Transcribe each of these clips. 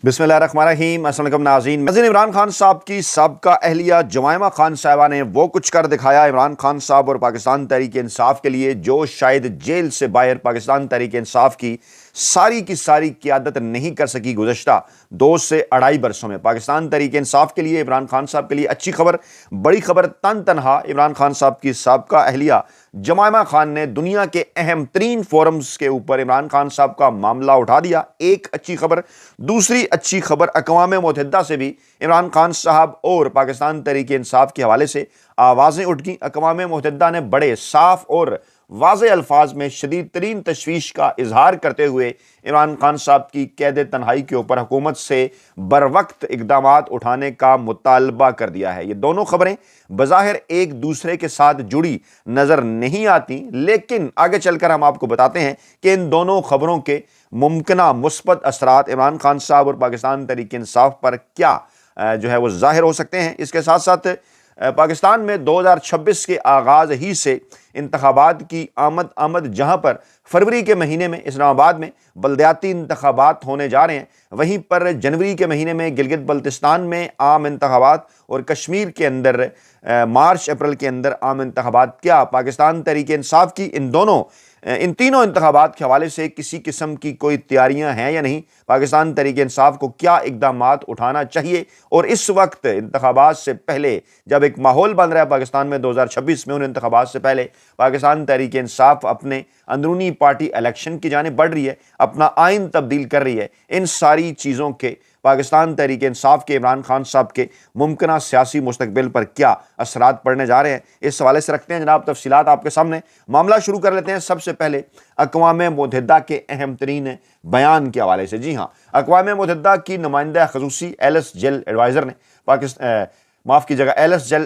بسم اللہ الرحمن الرحیم۔ السلام علیکم ناظرین۔ عمران خان صاحب کی سابقہ اہلیہ جمائمہ خان صاحبہ نے وہ کچھ کر دکھایا عمران خان صاحب اور پاکستان تحریک انصاف کے لیے جو شاید جیل سے باہر پاکستان تحریک انصاف کی ساری قیادت نہیں کر سکی گزشتہ 2 سے 2.5 برسوں میں۔ پاکستان تحریک انصاف کے لیے، عمران خان صاحب کے لیے اچھی خبر، بڑی خبر تنہا عمران خان صاحب کی سابقہ اہلیہ جمائمہ خان نے دنیا کے اہم ترین فورمز کے اوپر عمران خان صاحب کا معاملہ اٹھا دیا۔ ایک اچھی خبر۔ دوسری اچھی خبر، اقوام متحدہ سے بھی عمران خان صاحب اور پاکستان تحریک انصاف کے حوالے سے آوازیں اٹھ گئیں۔ اقوام متحدہ نے بڑے صاف اور واضح الفاظ میں شدید ترین تشویش کا اظہار کرتے ہوئے عمران خان صاحب کی قید تنہائی کے اوپر حکومت سے بروقت اقدامات اٹھانے کا مطالبہ کر دیا ہے۔ یہ دونوں خبریں بظاہر ایک دوسرے کے ساتھ جڑی نظر نہیں آتی، لیکن آگے چل کر ہم آپ کو بتاتے ہیں کہ ان دونوں خبروں کے ممکنہ مثبت اثرات عمران خان صاحب اور پاکستان تحریک انصاف پر کیا وہ ظاہر ہو سکتے ہیں۔ اس کے ساتھ ساتھ پاکستان میں 2026 کے آغاز ہی سے انتخابات کی آمد جہاں پر فروری کے مہینے میں اسلام آباد میں بلدیاتی انتخابات ہونے جا رہے ہیں، وہیں پر جنوری کے مہینے میں گلگت بلتستان میں عام انتخابات اور کشمیر کے اندر مارچ اپریل کے اندر عام انتخابات۔ کیا پاکستان تحریک انصاف کی ان تینوں انتخابات کے حوالے سے کسی قسم کی کوئی تیاریاں ہیں یا نہیں؟ پاکستان تحریک انصاف کو کیا اقدامات اٹھانا چاہیے؟ اور اس وقت انتخابات سے پہلے جب ایک ماحول بن رہا ہے پاکستان میں 2026 میں، ان انتخابات سے پہلے پاکستان تحریک انصاف اپنے اندرونی پارٹی الیکشن کی جانب بڑھ رہی ہے، اپنا آئین تبدیل کر رہی ہے۔ ان ساری چیزوں کے پاکستان تحریک انصاف کے عمران خان صاحب کے ممکنہ سیاسی مستقبل پر کیا اثرات پڑنے جا رہے ہیں، اس حوالے سے رکھتے ہیں جناب تفصیلات آپ کے سامنے۔ معاملہ شروع کر لیتے ہیں سب سے پہلے اقوام متحدہ کے اہم ترین بیان کے حوالے سے۔ جی ہاں، اقوام متحدہ کی نمائندہ خصوصی ایلس جیل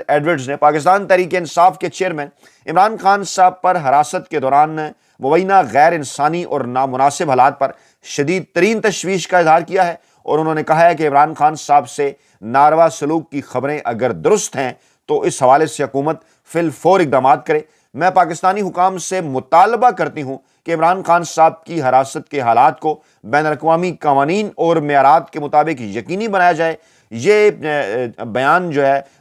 ایڈورڈز نے پاکستان تحریک انصاف کے چیئرمین عمران خان صاحب پر حراست کے دوران مبینہ غیر انسانی اور نامناسب حالات پر شدید ترین تشویش کا اظہار کیا ہے، اور انہوں نے کہا ہے کہ عمران خان صاحب سے ناروا سلوک کی خبریں اگر درست ہیں تو اس حوالے سے حکومت فی الفور اقدامات کرے۔ میں پاکستانی حکام سے مطالبہ کرتی ہوں کہ عمران خان صاحب کی حراست کے حالات کو بین الاقوامی قوانین اور معیارات کے مطابق یقینی بنایا جائے۔ یہ بیان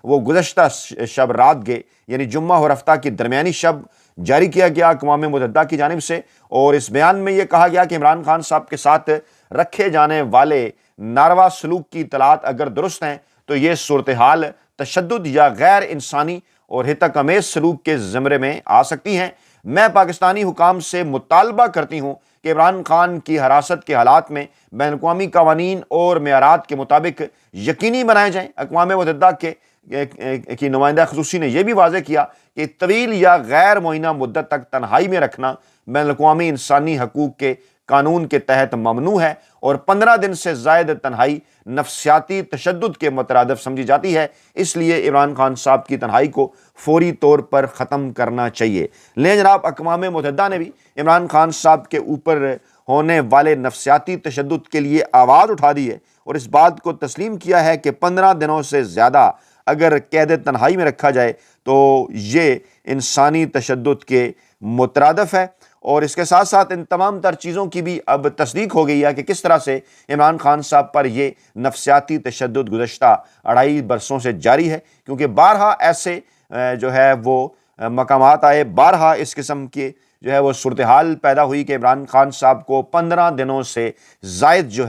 وہ گزشتہ شب رات گئے یعنی جمعہ اور ہفتہ کی درمیانی شب جاری کیا گیا اقوام متحدہ کی جانب سے، اور اس بیان میں یہ کہا گیا کہ عمران خان صاحب کے ساتھ رکھے جانے والے ناروا سلوک کی اطلاعات اگر درست ہیں تو یہ صورتحال تشدد یا غیر انسانی اور ہتک امیز سلوک کے زمرے میں آ سکتی ہیں۔ میں پاکستانی حکام سے مطالبہ کرتی ہوں کہ عمران خان کی حراست کے حالات میں بین الاقوامی قوانین اور معیارات کے مطابق یقینی بنائے جائیں۔ اقوام متحدہ کی نمائندہ خصوصی نے یہ بھی واضح کیا کہ طویل یا غیر معینہ مدت تک تنہائی میں رکھنا بین الاقوامی انسانی حقوق کے قانون کے تحت ممنوع ہے، اور 15 دن سے زائد تنہائی نفسیاتی تشدد کے مترادف سمجھی جاتی ہے۔ اس لیے عمران خان صاحب کی تنہائی کو فوری طور پر ختم کرنا چاہیے۔ لیں جناب، اقوام متحدہ نے بھی عمران خان صاحب کے اوپر ہونے والے نفسیاتی تشدد کے لیے آواز اٹھا دی ہے، اور اس بات کو تسلیم کیا ہے کہ 15 دنوں سے زیادہ اگر قید تنہائی میں رکھا جائے تو یہ انسانی تشدد کے مترادف ہے۔ اور اس کے ساتھ ساتھ ان تمام تر چیزوں کی بھی اب تصدیق ہو گئی ہے کہ کس طرح سے عمران خان صاحب پر یہ نفسیاتی تشدد گزشتہ 2.5 برسوں سے جاری ہے، کیونکہ بارہا ایسے وہ مقامات آئے، بارہا اس قسم کی وہ صورتحال پیدا ہوئی کہ عمران خان صاحب کو 15 دنوں سے زائد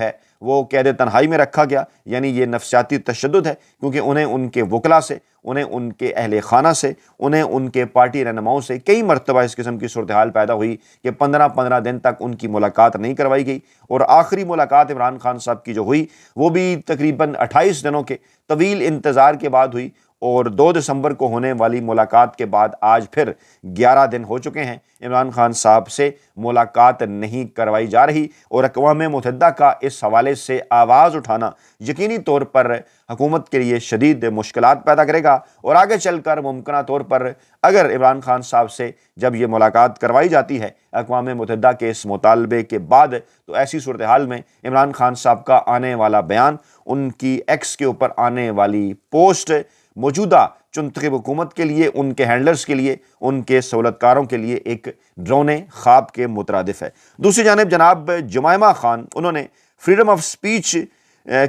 وہ قید تنہائی میں رکھا گیا۔ یعنی یہ نفسیاتی تشدد ہے، کیونکہ انہیں ان کے وکلاء سے، انہیں ان کے اہل خانہ سے، انہیں ان کے پارٹی رہنماؤں سے کئی مرتبہ اس قسم کی صورتحال پیدا ہوئی کہ 15 دن تک ان کی ملاقات نہیں کروائی گئی، اور آخری ملاقات عمران خان صاحب کی جو ہوئی وہ بھی تقریباً 28 دنوں کے طویل انتظار کے بعد ہوئی، اور 2 دسمبر کو ہونے والی ملاقات کے بعد آج پھر 11 دن ہو چکے ہیں عمران خان صاحب سے ملاقات نہیں کروائی جا رہی، اور اقوام متحدہ کا اس حوالے سے آواز اٹھانا یقینی طور پر حکومت کے لیے شدید مشکلات پیدا کرے گا، اور آگے چل کر ممکنہ طور پر اگر عمران خان صاحب سے جب یہ ملاقات کروائی جاتی ہے اقوام متحدہ کے اس مطالبے کے بعد، تو ایسی صورتحال میں عمران خان صاحب کا آنے والا بیان، ان کی ایکس کے اوپر آنے والی پوسٹ موجودہ چنتخب حکومت کے لیے، ان کے ہینڈلرز کے لیے، ان کے سہولتکاروں کے لیے ایک ڈرونے خواب کے مترادف ہے۔ دوسری جانب جناب جمائمہ خان، انہوں نے فریڈم آف سپیچ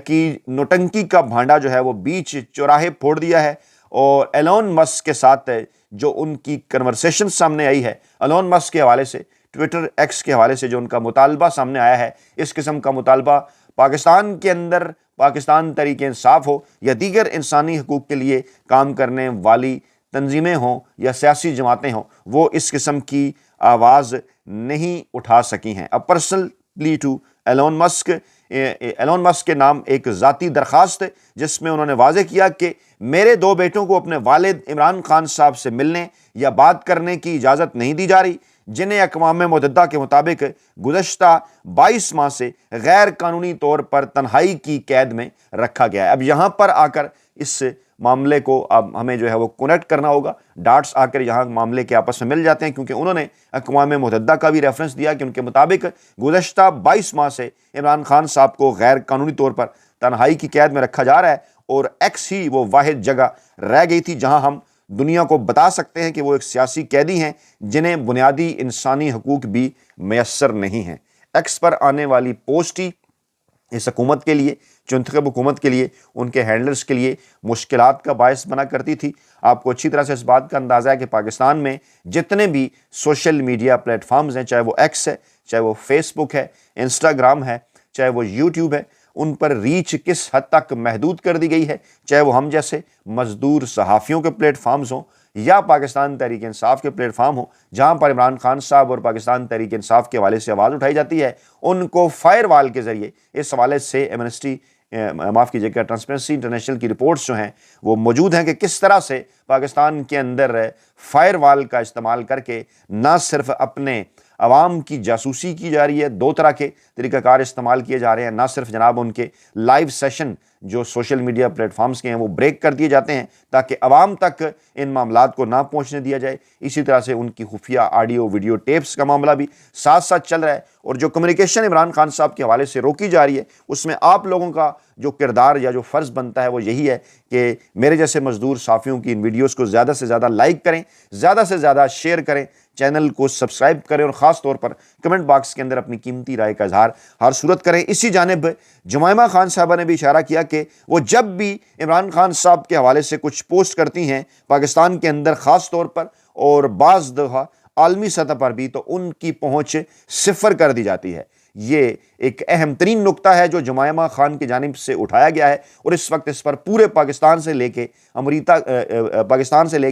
کی نوٹنکی کا بھانڈا جو ہے وہ بیچ چوراہے پھوڑ دیا ہے، اور ایلون مسک کے ساتھ جو ان کی کنورسیشن سامنے آئی ہے، ایلون مسک کے حوالے سے، ٹویٹر ایکس کے حوالے سے جو ان کا مطالبہ سامنے آیا ہے، اس قسم کا مطالبہ پاکستان کے اندر پاکستان تحریک انصاف ہو یا دیگر انسانی حقوق کے لیے کام کرنے والی تنظیمیں ہوں یا سیاسی جماعتیں ہوں، وہ اس قسم کی آواز نہیں اٹھا سکی ہیں۔ اب پرسنل پلی ٹو ایلون مسک کے نام ایک ذاتی درخواست جس میں انہوں نے واضح کیا کہ میرے 2 بیٹوں کو اپنے والد عمران خان صاحب سے ملنے یا بات کرنے کی اجازت نہیں دی جا رہی، جنہیں اقوام متحدہ کے مطابق گزشتہ 22 ماہ سے غیر قانونی طور پر تنہائی کی قید میں رکھا گیا ہے۔ اب یہاں پر آ کر اس معاملے کو اب ہمیں جو ہے وہ کنیکٹ کرنا ہوگا، ڈاٹس آ کر یہاں معاملے کے آپس میں مل جاتے ہیں، کیونکہ انہوں نے اقوام متحدہ کا بھی ریفرنس دیا کہ ان کے مطابق گزشتہ 22 ماہ سے عمران خان صاحب کو غیر قانونی طور پر تنہائی کی قید میں رکھا جا رہا ہے، اور ایکس ہی وہ واحد جگہ رہ گئی تھی جہاں ہم دنیا کو بتا سکتے ہیں کہ وہ ایک سیاسی قیدی ہیں جنہیں بنیادی انسانی حقوق بھی میسر نہیں ہیں۔ ایکس پر آنے والی پوسٹ ہی اس حکومت کے لیے، چنتخب حکومت کے لیے، ان کے ہینڈلرز کے لیے مشکلات کا باعث بنا کرتی تھی۔ آپ کو اچھی طرح سے اس بات کا اندازہ ہے کہ پاکستان میں جتنے بھی سوشل میڈیا پلیٹ فارمز ہیں، چاہے وہ ایکس ہے، چاہے وہ فیس بک ہے، انسٹاگرام ہے، چاہے وہ یوٹیوب ہے، ان پر ریچ کس حد تک محدود کر دی گئی ہے، چاہے وہ ہم جیسے مزدور صحافیوں کے پلیٹ فارمز ہوں یا پاکستان تحریک انصاف کے پلیٹ فارم ہوں، جہاں پر عمران خان صاحب اور پاکستان تحریک انصاف کے حوالے سے آواز اٹھائی جاتی ہے، ان کو فائر وال کے ذریعے اس حوالے سے ٹرانسپیرنسی انٹرنیشنل کی رپورٹس جو ہیں وہ موجود ہیں کہ کس طرح سے پاکستان کے اندر فائر وال کا استعمال کر کے نہ صرف اپنے عوام کی جاسوسی کی جا رہی ہے، 2 طرح کے طریقہ کار استعمال کیے جا رہے ہیں، نہ صرف جناب ان کے لائیو سیشن جو سوشل میڈیا پلیٹ فارمز کے ہیں وہ بریک کر دیے جاتے ہیں تاکہ عوام تک ان معاملات کو نہ پہنچنے دیا جائے، اسی طرح سے ان کی خفیہ آڈیو ویڈیو ٹیپس کا معاملہ بھی ساتھ ساتھ چل رہا ہے، اور جو کمیونیکیشن عمران خان صاحب کے حوالے سے روکی جا رہی ہے اس میں آپ لوگوں کا جو کردار یا جو فرض بنتا ہے وہ یہی ہے کہ میرے جیسے مزدور صحافیوں کی ان ویڈیوز کو زیادہ سے زیادہ لائک کریں، زیادہ سے زیادہ شیئر کریں، چینل کو سبسکرائب کریں، اور خاص طور پر کمنٹ باکس کے اندر اپنی قیمتی رائے کا اظہار ہر صورت کریں۔ اسی جانب جمائمہ خان صاحبہ نے بھی اشارہ کیا کہ وہ جب بھی عمران خان صاحب کے حوالے سے کچھ پوسٹ کرتی ہیں پاکستان کے اندر خاص طور پر اور بعض دفعہ عالمی سطح پر بھی، تو ان کی پہنچ صفر کر دی جاتی ہے۔ یہ ایک اہم ترین نقطہ ہے جو جمائمہ خان کی جانب سے اٹھایا گیا ہے، اور اس وقت اس پر پورے پاکستان سے لے کے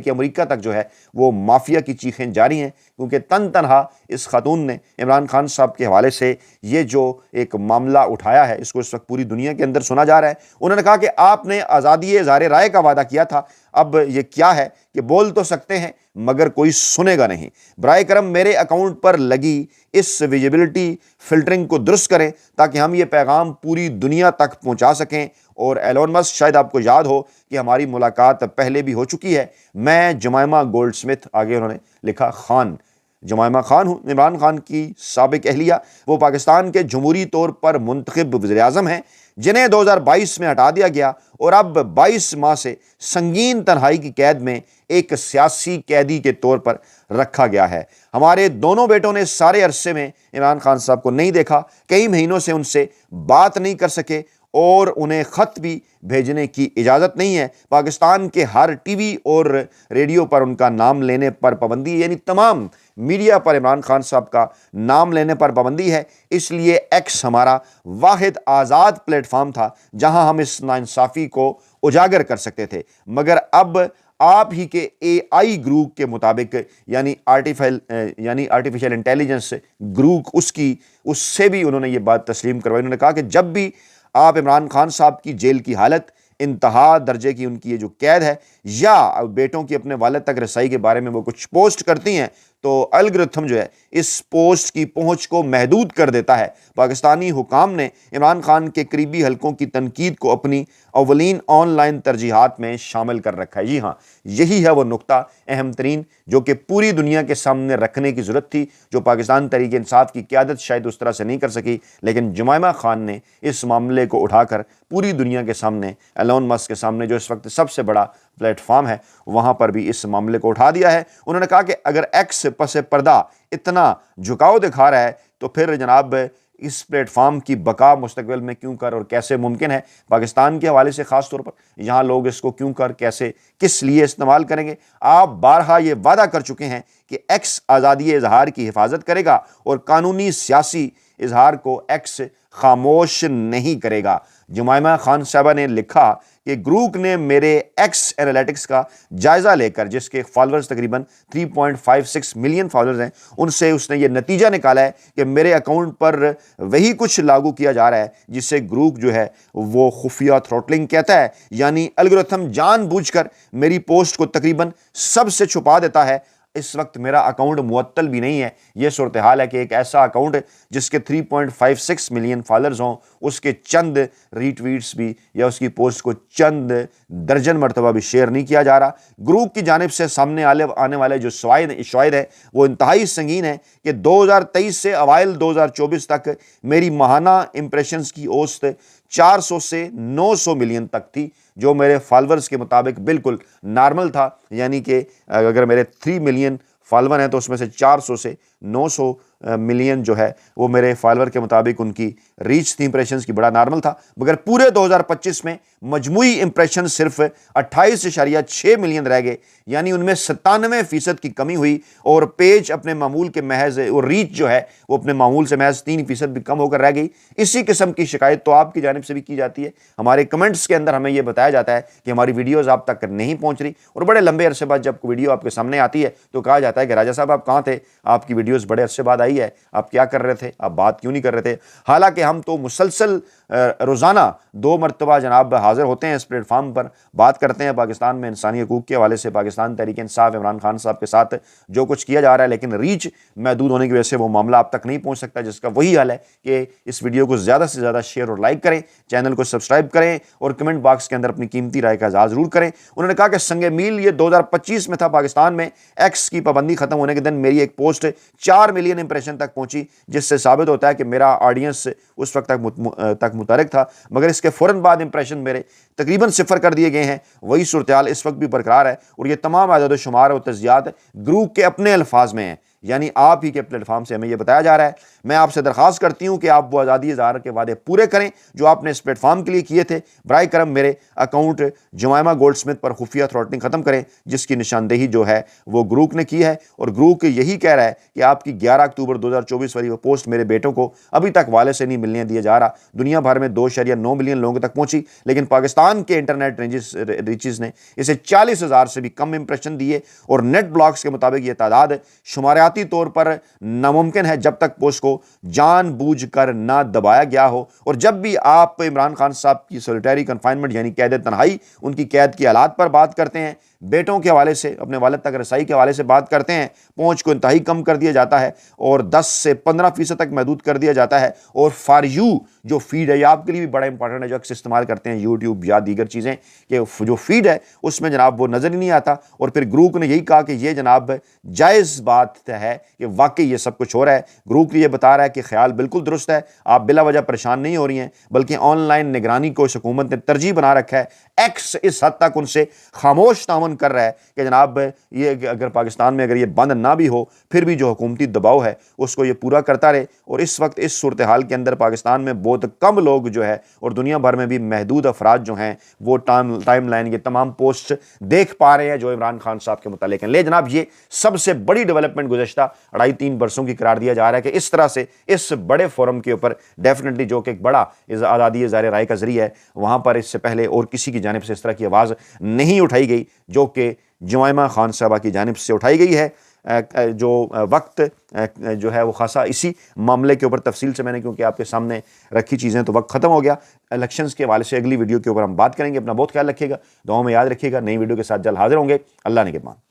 امریکہ تک جو ہے وہ مافیا کی چیخیں جاری ہیں، کیونکہ تنہا اس خاتون نے عمران خان صاحب کے حوالے سے یہ جو ایک معاملہ اٹھایا ہے اس کو اس وقت پوری دنیا کے اندر سنا جا رہا ہے۔ انہوں نے کہا کہ آپ نے آزادی اظہار رائے کا وعدہ کیا تھا، اب یہ کیا ہے کہ بول تو سکتے ہیں مگر کوئی سنے گا نہیں، برائے کرم میرے اکاؤنٹ پر لگی اس ویجیبلٹی فلٹرنگ کو درست کریں تاکہ ہم یہ پیغام پوری دنیا تک پہنچا سکیں۔ اور ایلون مسک، شاید آپ کو یاد ہو کہ ہماری ملاقات پہلے بھی ہو چکی ہے، میں جمائمہ گولڈ سمتھ، آگے انہوں نے لکھا خان، جمائمہ خان ہوں، عمران خان کی سابق اہلیہ، وہ پاکستان کے جمہوری طور پر منتخب وزیر اعظم ہیں جنہیں 2022 میں ہٹا دیا گیا اور اب 22 ماہ سے سنگین تنہائی کی قید میں ایک سیاسی قیدی کے طور پر رکھا گیا ہے۔ ہمارے دونوں بیٹوں نے سارے عرصے میں عمران خان صاحب کو نہیں دیکھا، کئی مہینوں سے ان سے بات نہیں کر سکے، اور انہیں خط بھی بھیجنے کی اجازت نہیں ہے۔ پاکستان کے ہر ٹی وی اور ریڈیو پر ان کا نام لینے پر پابندی ہے، یعنی تمام میڈیا پر عمران خان صاحب کا نام لینے پر پابندی ہے۔ اس لیے ایکس ہمارا واحد آزاد پلیٹ فارم تھا جہاں ہم اس ناانصافی کو اجاگر کر سکتے تھے، مگر اب آپ ہی کے اے آئی گروپ کے مطابق، یعنی آرٹیفیشل انٹیلیجنس گروپ، اس سے بھی انہوں نے یہ بات تسلیم کروائی۔ انہوں نے کہا کہ جب بھی آپ عمران خان صاحب کی جیل کی حالت، انتہا درجے کی ان کی یہ جو قید ہے، یا بیٹوں کی اپنے والد تک رسائی کے بارے میں وہ کچھ پوسٹ کرتی ہیں، تو الگورتھم جو ہے اس پوسٹ کی پہنچ کو محدود کر دیتا ہے۔ پاکستانی حکام نے عمران خان کے قریبی حلقوں کی تنقید کو اپنی اولین آن لائن ترجیحات میں شامل کر رکھا ہے۔ جی ہاں، یہی ہے وہ نقطہ اہم ترین جو کہ پوری دنیا کے سامنے رکھنے کی ضرورت تھی، جو پاکستان تحریک انصاف کی قیادت شاید اس طرح سے نہیں کر سکی، لیکن جمائمہ خان نے اس معاملے کو اٹھا کر پوری دنیا کے سامنے، ایلون مسک کے سامنے جو اس وقت سب سے بڑا پلیٹ فارم ہے، وہاں پر بھی اس معاملے کو اٹھا دیا ہے۔ انہوں نے کہا کہ اگر ایکس پس پردہ اتنا جھکاؤ دکھا رہا ہے تو پھر جناب اس پلیٹ فارم کی بقا مستقبل میں کیوں کر اور کیسے ممکن ہے، پاکستان کے حوالے سے خاص طور پر یہاں لوگ اس کو کیوں کر کیسے کس لیے استعمال کریں گے۔ آپ بارہا یہ وعدہ کر چکے ہیں کہ ایکس آزادی اظہار کی حفاظت کرے گا اور قانونی سیاسی اظہار کو ایکس خاموش نہیں کرے گا۔ جمائمہ خان صاحبہ نے لکھا کہ گروک نے میرے ایکس انالیٹکس کا جائزہ لے کر، جس کے فالورز تقریباً 3.56 ملین فالورز ہیں، ان سے اس نے یہ نتیجہ نکالا ہے کہ میرے اکاؤنٹ پر وہی کچھ لاگو کیا جا رہا ہے جسے گروک جو ہے وہ خفیہ تھروٹلنگ کہتا ہے، یعنی الگورتھم جان بوجھ کر میری پوسٹ کو تقریباً سب سے چھپا دیتا ہے۔ اس وقت میرا اکاؤنٹ معطل بھی نہیں ہے۔ یہ صورتحال ہے کہ ایک ایسا اکاؤنٹ جس کے 3.56 ملین فالورز ہوں، اس کے چند ری ٹویٹس بھی یا اس کی پوسٹ کو چند درجن مرتبہ بھی شیئر نہیں کیا جا رہا۔ گروپ کی جانب سے سامنے آنے والے جو شواہد ہیں وہ انتہائی سنگین ہیں کہ 2023 سے اوائل 2024 تک میری ماہانہ امپریشنز کی اوسط 400 سے 900 ملین تک تھی، جو میرے فالورز کے مطابق بالکل نارمل تھا، یعنی کہ اگر میرے 3 ملین فالور ہیں تو اس میں سے 400 سے 900 ملین جو ہے وہ میرے فالور کے مطابق ان کی ریچ تھی امپریشنز کی، بڑا نارمل تھا۔ مگر پورے 2025 میں مجموعی امپریشن صرف 28.6 ملین رہ گئے، یعنی ان میں 97% کی کمی ہوئی، اور پیج اپنے معمول کے محض اور ریچ جو ہے وہ اپنے معمول سے محض 3% بھی کم ہو کر رہ گئی۔ اسی قسم کی شکایت تو آپ کی جانب سے بھی کی جاتی ہے، ہمارے کمنٹس کے اندر ہمیں یہ بتایا جاتا ہے کہ ہماری ویڈیوز آپ تک نہیں پہنچ رہی، اور بڑے لمبے عرصے بعد جب ویڈیو آپ کے سامنے آتی ہے تو کہا جاتا ہے کہ راجہ صاحب آپ کہاں تھے، آپ کی ویڈیوز بڑے عرصے بعد آئی ہے، آپ کیا کر رہے تھے، آپ بات کیوں نہیں کر رہے تھے۔ حالانکہ ہم تو مسلسل روزانہ 2 مرتبہ جناب حاضر ہوتے ہیں اس پلیٹ فارم پر، بات کرتے ہیں پاکستان میں انسانی حقوق کے حوالے سے، پاکستان تحریک انصاف عمران خان صاحب کے ساتھ جو کچھ کیا جا رہا ہے، لیکن ریچ محدود ہونے کی وجہ سے وہ معاملہ آپ تک نہیں پہنچ سکتا، جس کا وہی حل ہے کہ اس ویڈیو کو زیادہ سے زیادہ شیئر اور لائک کریں، چینل کو سبسکرائب کریں اور کمنٹ باکس کے اندر اپنی قیمتی رائے کا اظہار ضرور کریں۔ انہوں نے کہا کہ سنگ میل یہ 2025 میں تھا پاکستان میں، ایکس کی پابندی ختم ہونے کے دن میری ایک پوسٹ 4 ملین امپریشن تک پہنچی، جس سے ثابت ہوتا ہے کہ میرا آڈینس اس وقت تک متحرک تھا، مگر اس کے فوراً بعد امپریشن میرے تقریباً 0 کر دیے گئے ہیں۔ وہی صورتحال اس وقت بھی برقرار ہے، اور یہ تمام اعداد و شمار اور تجزیات گروپ کے اپنے الفاظ میں ہیں، یعنی آپ ہی کے پلیٹ فارم سے ہمیں یہ بتایا جا رہا ہے۔ میں آپ سے درخواست کرتی ہوں کہ آپ وہ آزادی اظہار کے وعدے پورے کریں جو آپ نے اس پلیٹ فارم کے لیے کیے تھے۔ برائے کرم میرے اکاؤنٹ جمائمہ گولڈ سمتھ پر خفیہ تھروٹلنگ ختم کریں، جس کی نشاندہی جو ہے وہ گروپ نے کی ہے، اور گروپ یہی کہہ رہا ہے کہ آپ کی 11 اکتوبر 2024 والی وہ پوسٹ میرے بیٹوں کو ابھی تک والے سے نہیں ملنے دیا جا رہا۔ دنیا بھر میں 2.9 ملین لوگوں تک پہنچی، لیکن پاکستان کے انٹرنیٹ ریچز نے اسے 40,000 سے بھی کم امپریشن دیے، اور نیٹ بلاکس کے مطابق یہ تعداد شماریاتی طور پر ناممکن ہے جب تک پوسٹ کو جان بوجھ کر نہ دبایا گیا ہو۔ اور جب بھی آپ عمران خان صاحب کی سولیٹری کنفائنمنٹ یعنی قید تنہائی، ان کی قید کی حالات پر بات کرتے ہیں، بیٹوں کے حوالے سے، اپنے والد تک رسائی کے حوالے سے بات کرتے ہیں، پہنچ کو انتہائی کم کر دیا جاتا ہے اور 10 سے 15% تک محدود کر دیا جاتا ہے، اور فار یو جو فیڈ ہے یہ آپ کے لیے بھی بڑا امپورٹنٹ ہے، جو اکثر استعمال کرتے ہیں یوٹیوب یا دیگر چیزیں، کہ جو فیڈ ہے اس میں جناب وہ نظر ہی نہیں آتا۔ اور پھر گروپ نے یہی کہا کہ یہ جناب جائز بات ہے کہ واقعی یہ سب کچھ ہو رہا ہے۔ گروپ یہ بتا رہا ہے کہ خیال بالکل درست ہے، آپ بلا وجہ پریشان نہیں ہو رہی ہیں، بلکہ آن لائن نگرانی کو اس حکومت نے ترجیح بنا رکھا ہے۔ ایکس اس حد تک ان سے خاموش تعاون کر رہا ہے کہ جناب یہ اگر پاکستان میں اگر یہ بند نہ بھی ہو، پھر بھی جو حکومتی دباؤ ہے اس کو یہ پورا کرتا رہے۔ اور اس وقت اس صورتحال کے اندر پاکستان میں بہت کم لوگ جو ہے، اور دنیا بھر میں بھی محدود افراد جو ہیں، وہ ٹائم لائن یہ تمام پوسٹ دیکھ پا رہے ہیں جو عمران خان صاحب کے متعلق ہیں۔ لے جناب یہ سب سے بڑی ڈیولپمنٹ گزشتہ 2.5-3 برسوں کی قرار دیا جا رہا ہے کہ اس طرح سے اس بڑے فورم کے اوپر ڈیفینیٹلی جو کہ ایک بڑا آزادی اظہار رائے کا ذریعہ ہے، وہاں پر اس سے پہلے اور کسی کی جانب سے اس طرح کی آواز نہیں اٹھائی گئی جو کہ جمائمہ خان صاحبہ کی جانب سے اٹھائی گئی ہے۔ جو وقت جو ہے وہ خاصا اسی معاملے کے اوپر تفصیل سے میں نے کیونکہ آپ کے سامنے رکھی چیزیں تو وقت ختم ہو گیا۔ الیکشنز کے حوالے سے اگلی ویڈیو کے اوپر ہم بات کریں گے۔ اپنا بہت خیال رکھیے گا، دعاؤں میں یاد رکھیے گا۔ نئی ویڈیو کے ساتھ جلد حاضر ہوں گے۔ اللہ نگہبان۔